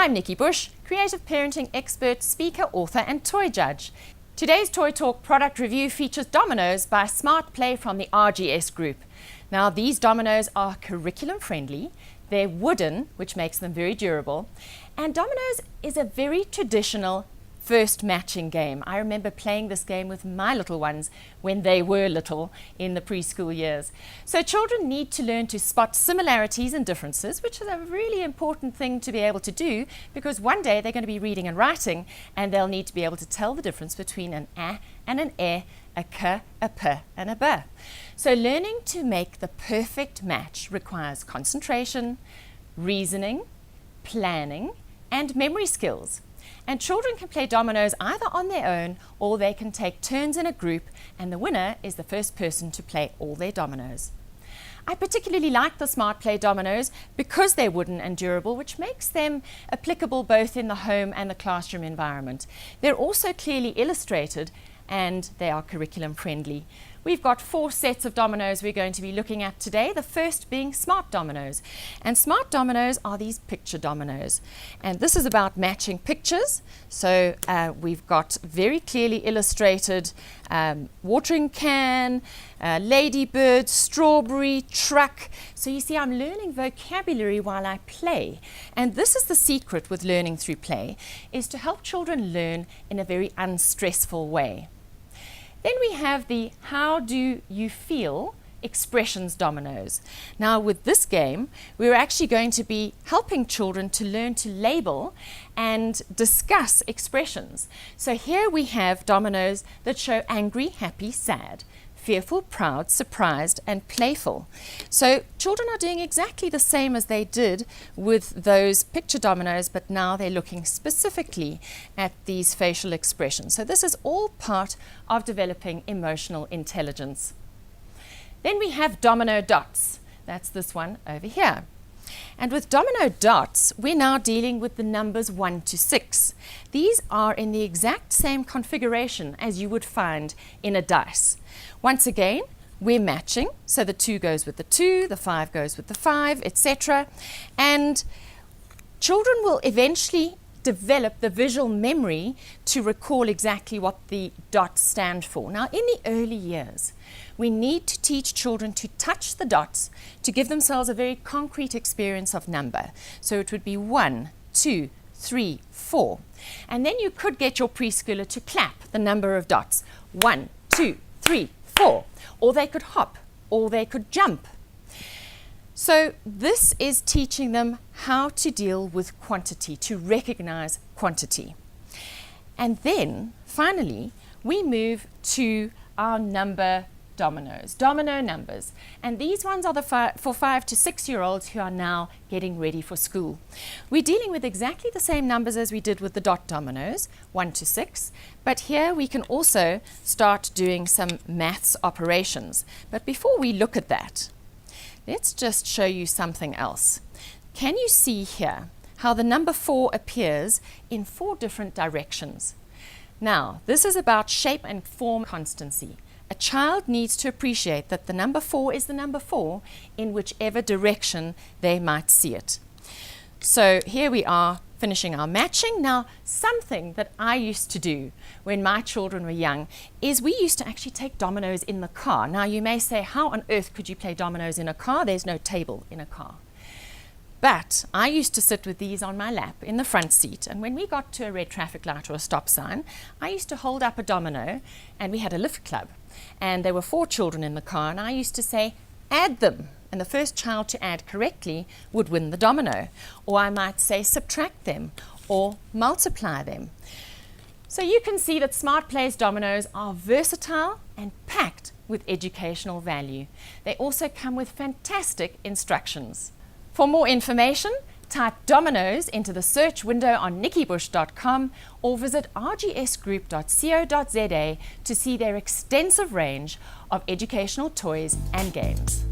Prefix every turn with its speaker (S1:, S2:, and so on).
S1: I'm Nikki Bush, creative parenting expert, speaker, author and toy judge. Today's Toy Talk product review features Dominoes by Smart Play from the RGS Group. Now these Dominoes are curriculum friendly, they're wooden, which makes them very durable, and Dominoes is a very traditional first matching game. I remember playing this game with my little ones when they were little in the preschool years. So children need to learn to spot similarities and differences, which is a really important thing to be able to do, because one day they're going to be reading and writing and they'll need to be able to tell the difference between an a and an e, a k, a p and a b. So learning to make the perfect match requires concentration, reasoning, planning and memory skills. And children can play dominoes either on their own or they can take turns in a group, and the winner is the first person to play all their dominoes. I particularly like the Smart Play dominoes because they're wooden and durable, which makes them applicable both in the home and the classroom environment. They're also clearly illustrated and they are curriculum friendly. We've got 4 sets of dominoes we're going to be looking at today, the first being smart dominoes. And smart dominoes are these picture dominoes. And this is about matching pictures. So we've got very clearly illustrated watering can, ladybird, strawberry, truck. So you see, I'm learning vocabulary while I play. And this is the secret with learning through play, is to help children learn in a very unstressful way. Then we have the how do you feel expressions dominoes. Now with this game, we're actually going to be helping children to learn to label and discuss expressions. So here we have dominoes that show angry, happy, sad, fearful, proud, surprised and playful. So children are doing exactly the same as they did with those picture dominoes, but now they're looking specifically at these facial expressions. So this is all part of developing emotional intelligence. Then we have domino dots. That's this one over here. And with domino dots, we're now dealing with the numbers 1 to 6. These are in the exact same configuration as you would find in a dice. Once again, we're matching, so the 2 goes with the 2, the 5 goes with the 5, etc. And children will eventually develop the visual memory to recall exactly what the dots stand for. Now, in the early years, we need to teach children to touch the dots to give themselves a very concrete experience of number. So it would be 1, 2, 3, 4. And then you could get your preschooler to clap the number of dots. 1, 2, 3, 4. Or they could hop, or they could jump. So this is teaching them how to deal with quantity, to recognize quantity. And then finally, we move to our number dominoes, domino numbers. And these ones are for 5 to 6 year olds who are now getting ready for school. We're dealing with exactly the same numbers as we did with the dot dominoes, 1 to 6. But here we can also start doing some maths operations. But before we look at that, let's just show you something else. Can you see here how the number 4 appears in 4 different directions? Now, this is about shape and form constancy. A child needs to appreciate that the number 4 is the number 4 in whichever direction they might see it. So here we are finishing our matching. Now, something that I used to do when my children were young is we used to actually take dominoes in the car. Now, you may say, how on earth could you play dominoes in a car? There's no table in a car. But I used to sit with these on my lap in the front seat, and when we got to a red traffic light or a stop sign, I used to hold up a domino, and we had a lift club, and there were 4 children in the car, and I used to say, add them. And the first child to add correctly would win the domino. Or I might say subtract them or multiply them. So you can see that Smart Play's dominoes are versatile and packed with educational value. They also come with fantastic instructions. For more information, type Dominoes into the search window on nikkibush.com or visit rgsgroup.co.za to see their extensive range of educational toys and games.